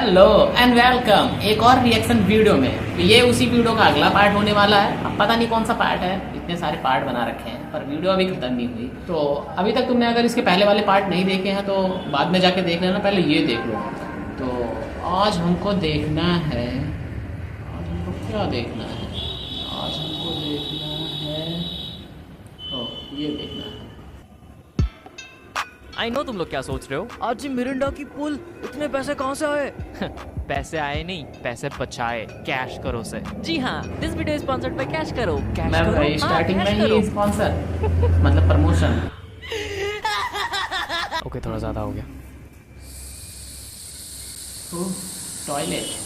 Hello and welcome एक और reaction video में। ये उसी वीडियो का अगला पार्ट होने वाला है। अब पता नहीं कौन सा पार्ट है, इतने सारे पार्ट बना रखे हैं पर वीडियो अभी खत्म नहीं हुई। तो अभी तक तुमने अगर इसके पहले वाले पार्ट नहीं देखे हैं तो बाद में जाके देख लेना, पहले ये देख लो। तो आज हमको देखना है, आज हमको क्या देखना है, आज हमको देखना है, ये देखना है। आई नो तुम लोग क्या सोच रहे हो, आज मिरिंडा की पुल इतने पैसे कहाँ से आए? पैसे आए नहीं, पैसे बचाए। कैश करो से। जी हाँ, this video sponsored by cash करो। कैश करो स्टार्टिंग में ही स्पॉन्सर मतलब प्रमोशन। ओके थोड़ा ज्यादा हो गया। टॉयलेट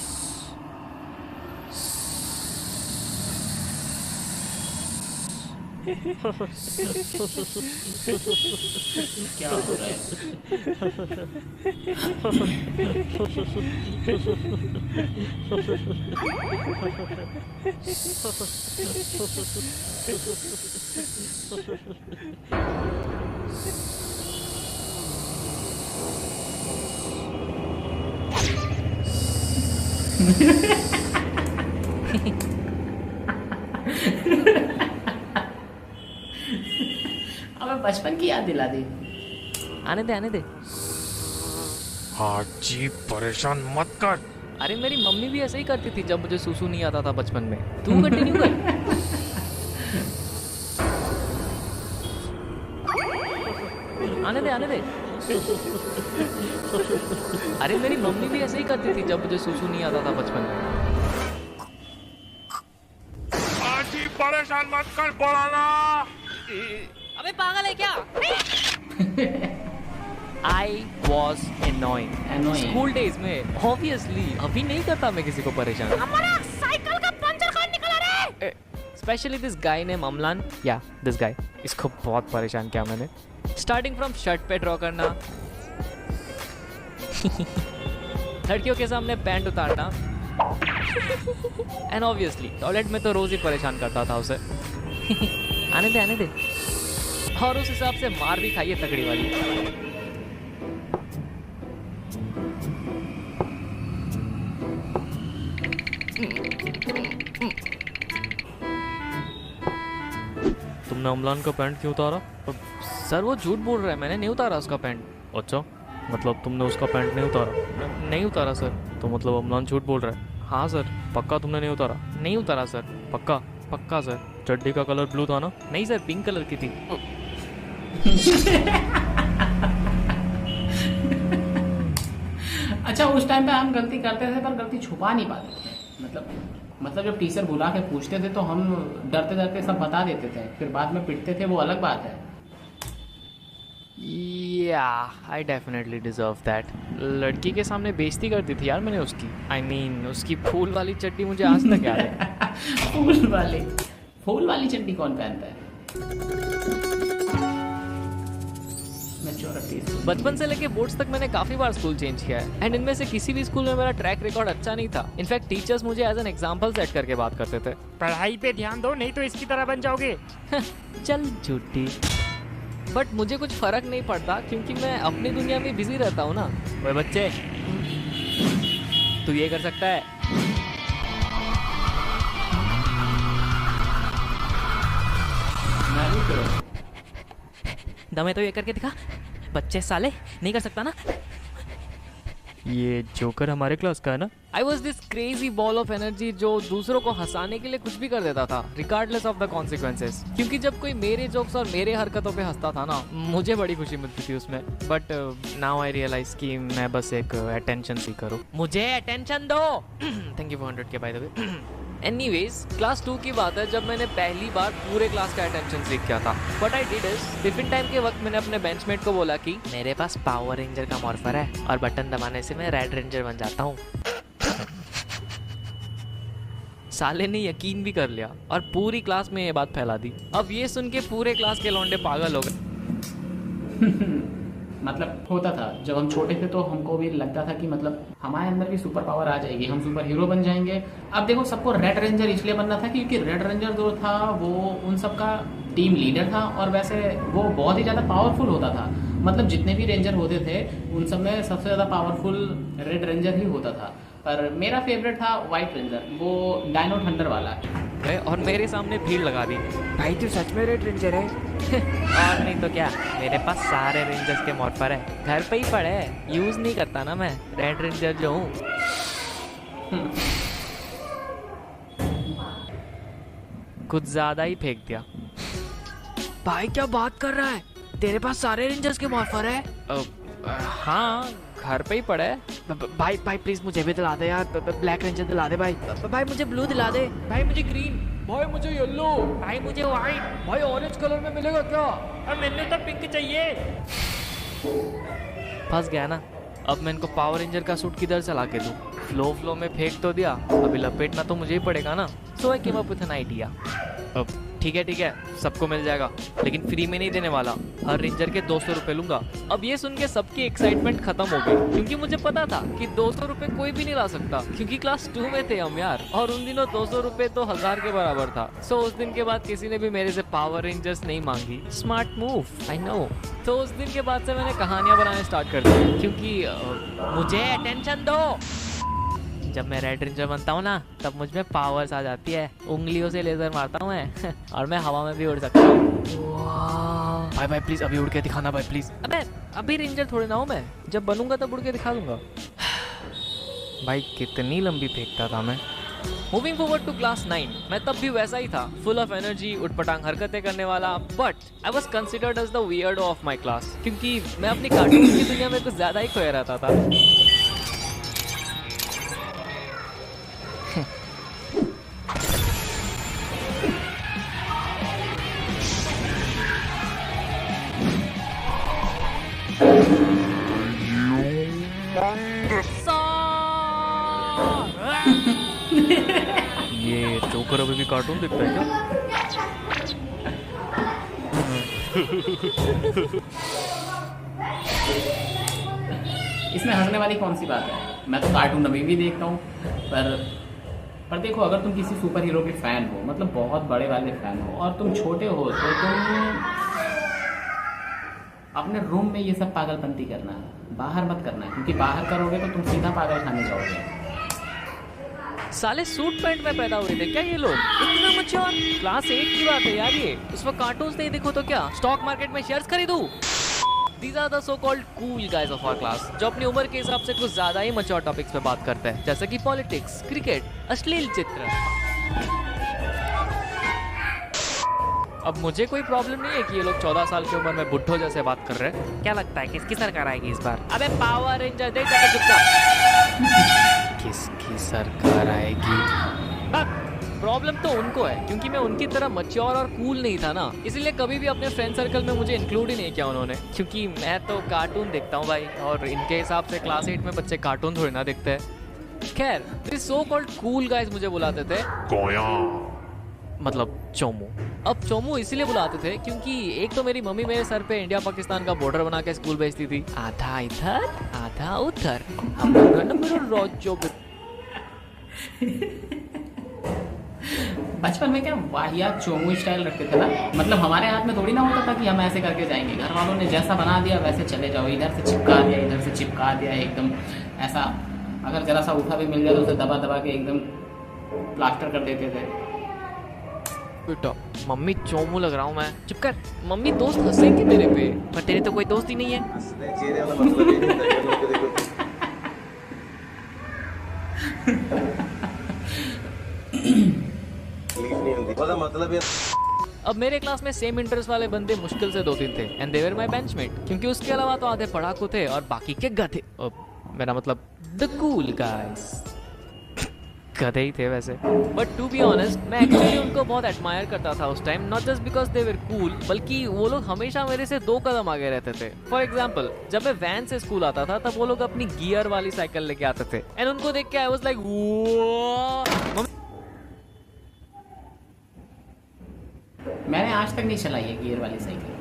क्या हो रहा है? हमें बचपन की याद दिला दी। आने दे आने दे। हाजी परेशान मत कर। अरे मेरी मम्मी भी ऐसे ही करती थी जब मुझे सूसू नहीं आता था बचपन में। तू कंटिन्यू कर। आने दे आने दे। अरे मेरी मम्मी भी ऐसे ही करती थी जब मुझे सूसू नहीं आता था बचपन में। हाजी परेशान मत कर, बोला। अबे पागल है क्या? I was annoying. School days में ऑब्वियसली अभी नहीं करता मैं किसी को परेशान। हमारा साइकिल का पंचर कहाँ निकला रे? Specially this guy name Amlan, या दिस गाय, इसको बहुत परेशान किया मैंने। स्टार्टिंग फ्रॉम शर्ट पे ड्रॉ करना, लड़कियों के सामने पैंट उतारना, एंड ऑब्वियसली टॉयलेट में तो रोज ही परेशान करता था उसे। आने दे आने दे। और उस हिसाब से मार भी खाइए तगड़ी वाली। तुमने अमलान का पैंट क्यों उतारा? सर वो झूठ बोल रहा है, मैंने नहीं उतारा उसका पैंट। अच्छा, मतलब तुमने उसका पैंट नहीं उतारा? नहीं उतारा सर। तो मतलब अमलान झूठ बोल रहा है? हाँ सर। पक्का तुमने नहीं उतारा? नहीं उतारा सर। पक्का? पक्का सर। चड्डी का कलर ब्लू था ना? नहीं सर, पिंक कलर की थी। अच्छा, उस टाइम पे हम गलती करते थे पर गलती छुपा नहीं पाते थे। मतलब जब टीचर बुला के पूछते थे तो हम डरते डरते सब बता देते थे, फिर बाद में पिटते थे, वो अलग बात है। Yeah, I definitely deserve that. लड़की के सामने बेइज्जती कर दी थी यार मैंने उसकी। I mean, उसकी फूल वाली चड्डी मुझे आज तक याद है। फूल वाली चड्डी कौन पहनता है? बचपन से लेके बोर्ड्स तक मैंने काफी बार स्कूल चेंज किया है, एंड इनमें से किसी भी स्कूल में मेरा ट्रैक रिकॉर्ड अच्छा नहीं था। इनफैक्ट टीचर्स मुझे एज एन एग्जांपल सेट करके बात करते थे। पढ़ाई पे ध्यान दो, नहीं तो इसकी तरह बन जाओगे। चल झूठी। बट मुझे कुछ फर्क नहीं पड़ता क्योंकि मैं अपनी दुनिया में बिजी रहता हूँ ना। ओए बच्चे, तू ये कर सकता है? दमे तो ये करके दिखा। बच्चे साले, नहीं कर सकता ना? ये जोकर हमारे क्लास का है ना? I was this crazy ball of energy जो दूसरों को हंसाने के लिए कुछ भी कर देता था, रिगार्डलेस ऑफ द कॉन्सिक्वेंसेस। क्योंकि जब कोई मेरे जोक्स और मेरे हरकतों पे हंसता था ना, मुझे बड़ी खुशी मिलती थी उसमें। बट नाउ आई रियलाइज कि मैं बस एक अटेंशन सीकर हूँ। मुझे अटेंशन दो। थैंक यू फॉर 100 के, by the way. Anyways, class 2 की बात है जब मैंने पहली बार पूरे क्लास का अटेंशन सीख किया था। But I did is, tiffin time के वक्त मैंने अपने बेंचमेट को बोला कि मेरे पास पावर रेंजर का मॉर्फर है और बटन दबाने से मैं रेड रेंजर बन जाता हूँ। साले ने यकीन भी कर लिया और पूरी क्लास में ये बात फैला दी। अब ये सुन के पूरे क्लास के लौंडे पागल हो गए। मतलब होता था जब हम छोटे थे तो हमको भी लगता था कि मतलब हमारे अंदर भी सुपर पावर आ जाएगी, हम सुपर हीरो बन जाएंगे। अब देखो सबको रेड रेंजर इसलिए बनना था क्योंकि रेड रेंजर जो था वो उन सब का टीम लीडर था और वैसे वो बहुत ही ज़्यादा पावरफुल होता था। मतलब जितने भी रेंजर होते थे उन सब में सबसे ज़्यादा पावरफुल रेड रेंजर ही होता था, पर मेरा फेवरेट था वाइट रेंजर, वो डायनो थंडर वाला। और मेरे सामने भीड़ लगा दी। भाई तू सच में रेड रेंजर है? और नहीं तो क्या, मेरे पास सारे रेंजर्स के मॉर्फर है, घर पे ही पड़े है, यूज नहीं करता ना मैं, रेड रेंजर जो हूँ। कुछ ज्यादा ही फेंक दिया। भाई क्या बात कर रहा है, तेरे पास सारे रेंजर्स के मॉर्फर है? हाँ, घर पे ही पड़े है। भाई भाई प्लीज मुझे भी दिला दे यार, ब्लैक रेंजर दिला दे भाई। भाई मुझे ब्लू दिला दे। भाई मुझे ग्रीन, भाई मुझे येलो, भाई मुझे व्हाइट। भाई ऑरेंज कलर में मिलेगा क्या? और मैंने तो पिंक चाहिए। फंस गया ना। अब मैं इनको पावर रेंजर का सूट किधर से ला के दूं? फ्लो में फेंक तो दिया, अभी लपेटना तो मुझे ही पड़ेगा ना। So I came up with an idea. अब ठीक है, सबको मिल जाएगा, लेकिन फ्री में नहीं देने वाला, हर रेंजर के 200 रुपये लूंगा। अब ये सुन के सबकी एक्साइटमेंट खत्म हो गई, क्योंकि मुझे पता था कि 200 रुपये कोई भी नहीं ला सकता, क्योंकि क्लास 2 में थे हम यार, और उन दिनों 200 रुपये तो 1000 के बराबर था। सो उस दिन के बाद किसी ने भी मेरे से पावर रेंजर्स नहीं मांगी। Smart move, I know. तो उस दिन के बाद से मैंने कहानियां बनाने स्टार्ट कर दी, क्योंकि मुझे अटेंशन दो। जब मैं रेड रेंजर बनता हूँ ना, तब मुझ में पावर्स आ जाती है, उंगलियों से लेजर मारता हूँ मैं और मैं हवा में भी उड़ सकता हूँ। भाई भाई प्लीज अभी उड़ के दिखाना भाई प्लीज। अबे अभी रेंजर थोड़ी ना हूँ मैं, जब बनूंगा तब उड़ के दिखा दूंगा। भाई कितनी लंबी फेंकता था मैं। मूविंग फॉरवर्ड टू क्लास 9, मैं तब भी वैसा ही था, फुल ऑफ एनर्जी, उठपटांग हरकतें करने वाला, but I was considered as the weirdo of my class, क्योंकि मैं अपनी कार्टून की दुनिया में कुछ ज्यादा ही खोया रहता था। ये जोकर अभी भी कार्टून देखता है क्या? इसमें हंसने वाली कौन सी बात है, मैं तो कार्टून अभी भी देखता हूँ। पर देखो, अगर तुम किसी सुपर हीरो के फैन हो, मतलब बहुत बड़े वाले फैन हो, और तुम छोटे हो, तो तुम अपने रूम में ये सब पागलपंती करना, बाहर मत करना, क्योंकि बाहर करोगे तो तुम सीधा पागल खाने जाओगे। साले सूट पैंट में पैदा हुए थे क्या ये लोग? इतना मच्योर। क्लास 8 की बात है यार ये। उस वक्त कार्टून्स नहीं देखो तो क्या स्टॉक मार्केट में शेयर्स खरीदूं? These are the so-called cool guys of our class, जो अपनी उम्र के हिसाब से कुछ ज्यादा ही मच्योर टॉपिक्स पे बात करते हैं, जैसे कि पॉलिटिक्स, क्रिकेट, अश्लील चित्र। अब मुझे कोई प्रॉब्लम नहीं है कि ये लोग 14 साल की उम्र में बुड्ढों जैसे बात कर रहे हैं। क्या लगता है किसकी सरकार आएगी इस बार? अबे पावर रेंजर देख जाके चुपचाप। किसकी सरकार आएगी? प्रॉब्लम तो उनको है, क्योंकि मैं उनकी तरह मच्योर और कूल नहीं था ना, इसलिए कभी भी अपने फ्रेंड सर्कल में मुझे इंक्लूड ही नहीं किया उन्होंने, क्योंकि मैं तो कार्टून देखता हूँ भाई, और इनके हिसाब से क्लास 8 में बच्चे कार्टून थोड़ी ना देखते हैं। खैर, this so called cool guys मुझे बुलाते थे मतलब चोमू। अब चोमू इसलिए बुलाते थे क्योंकि एक तो मेरी मम्मी मेरे सर पे इंडिया पाकिस्तान का बॉर्डर बना के स्कूल भेजती थी, आधा इधर आधा उधर। बचपन में क्या वाहियात चोमू स्टाइल रखते थे ना, मतलब हमारे हाथ में थोड़ी ना होता था कि हम ऐसे करके जाएंगे, घर वालों ने जैसा बना दिया वैसे चले जाओ, इधर से चिपका दिया, इधर से चिपका दिया, एकदम ऐसा। अगर जरा सा उठा भी मिल गया तो उसे दबा दबा के एकदम प्लास्टर कर देते थे। बेटा मम्मी चोमू लग रहा हूँ मैं, चुप कर। मम्मी दोस्त हंसेंगे मेरे पे, पर तेरे तो कोई दोस्त ही नहीं है। अब मेरे क्लास में सेम इंटरेस्ट वाले बंदे मुश्किल से 2-3 थे, and they were my benchmate, क्योंकि उसके अलावा तो आधे पढ़ाकू थे और बाकी के गधे। मेरा मतलब द कूल गाइस। गधे ही थे वैसे, बट टू बी ऑनेस्ट मैं एक्चुअली उनको बहुत एडमायर करता था उस time, not just because they were cool, बल्कि वो लोग हमेशा मेरे से 2 कदम आगे रहते थे। फॉर एग्जाम्पल, जब मैं वैन से स्कूल आता था तब वो लोग अपनी गियर वाली साइकिल लेके आते थे, एंड उनको देख के आई वाज लाइक मैंने आज तक नहीं चलाई है गियर वाली साइकिल,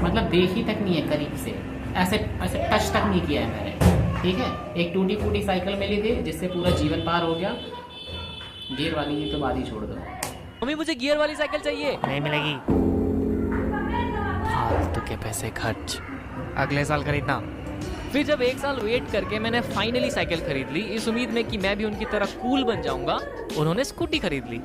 मतलब देखी तक नहीं है करीब से, ऐसे टच तक नहीं किया है मैंने। ठीक है, एक टूटी फूटी साइकिल मिली थी जिससे पूरा जीवन पार हो गया, गियर वाली की तो बात ही छोड़ दो। मम्मी मुझे गियर वाली साइकिल चाहिए। नहीं मिलेगी। फालतू के पैसे खर्च। अगले साल खरीदना। फिर जब 1 साल वेट करके मैंने फाइनली साइकिल खरीद ली, इस उम्मीद में कि मैं भी उनकी तरह कूल बन जाऊंगा, उन्होंने स्कूटी खरीद ली।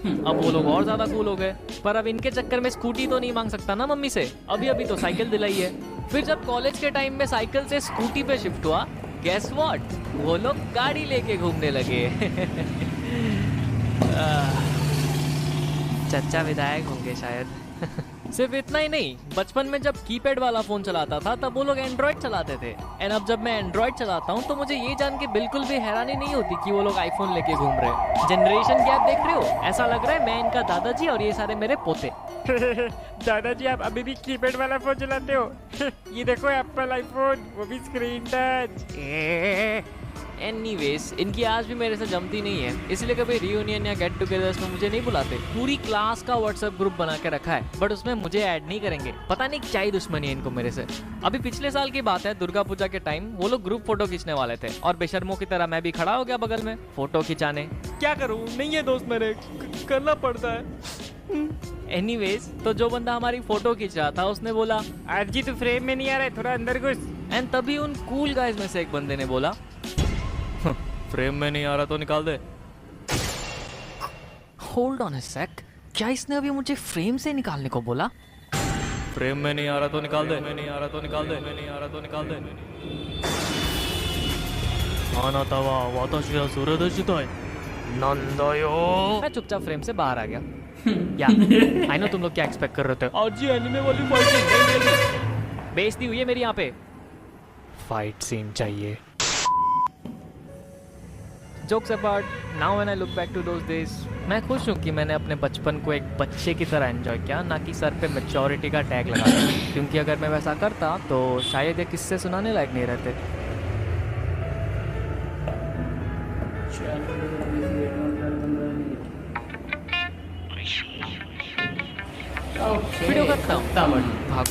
अब वो लोग और ज्यादा कूल हो गए, पर अब इनके चक्कर में स्कूटी तो नहीं मांग सकता ना मम्मी से, अभी अभी तो साइकिल दिलाई है। फिर जब कॉलेज के टाइम में साइकिल से स्कूटी पे शिफ्ट हुआ, गेस व्हाट, वो लोग गाड़ी लेके घूमने लगे। चचा विधायक होंगे शायद। सिर्फ इतना ही नहीं, बचपन में जब कीपैड वाला फोन चलाता था तब वो लोग एंड्रॉइड चलाते थे, एंड अब जब मैं एंड्रॉइड चलाता हूँ तो मुझे ये जान के बिल्कुल भी हैरानी नहीं होती कि वो लोग आईफोन लेके घूम रहे हैं। जनरेशन गैप देख रहे हो? ऐसा लग रहा है मैं इनका दादाजी और ये सारे मेरे पोते। दादाजी आप अभी भी कीपैड वाला फोन चलाते हो? ये देखो एप्पल आईफोन, वो भी स्क्रीन टच। एनीवेज, इनकी आज भी मेरे से जमती नहीं है, इसलिए कभी रियूनियन या गेट टुगेदर्स में मुझे नहीं बुलाते। पूरी क्लास का व्हाट्सएप ग्रुप बना के रखा है, बट उसमें मुझे ऐड नहीं करेंगे। पता नहीं क्या ही दुश्मनी है इनको मेरे से। अभी पिछले साल की बात है, दुर्गा पूजा के टाइम वो लोग ग्रुप फोटो खींचने वाले थे और बेशर्मों की तरह मैं भी खड़ा हो गया बगल में फोटो खिंचाने। क्या करूँ, नहीं है दोस्त मेरे, करना पड़ता है। एनीवेज, तो जो बंदा हमारी फोटो खींच रहा था उसने बोला, आज जी तू फ्रेम में नहीं आ रहा है, थोड़ा अंदर घुस। एंड तभी उन कूल गाइज में से एक बंदे ने बोला, फ्रेम में नहीं आ रहा तो निकाल दे। होल्ड ऑन अ सेक, क्या इसने अभी मुझे फ्रेम से निकालने को बोला? फ्रेम में नहीं आ रहा तो निकाल दे, नहीं आ रहा तो निकाल दे, नहीं आ रहा तो निकाल दे। आनातावा वाताशी वा सुरदर्शिता है नंदायो। मैं चुपचाप फ्रेम से बाहर आ गया। या आई नो तुम लोग क्या एक्सपेक्ट कर रहे थे, आज जी एनिमे वाली फाइटिंग। बेइज्जती हुई है मेरी यहाँ पे, फाइट सीन चाहिए। Jokes apart, now when I look back to those days, मैं खुश हूँ कि मैंने अपने बचपन को एक बच्चे की तरह एंजॉय किया, ना कि सर पे मैच्योरिटी का टैग लगा दिया। क्योंकि अगर मैं वैसा करता तो शायद ये किस्से सुनाने लायक नहीं रहते। वीडियो खत्म। खत्म। भाग।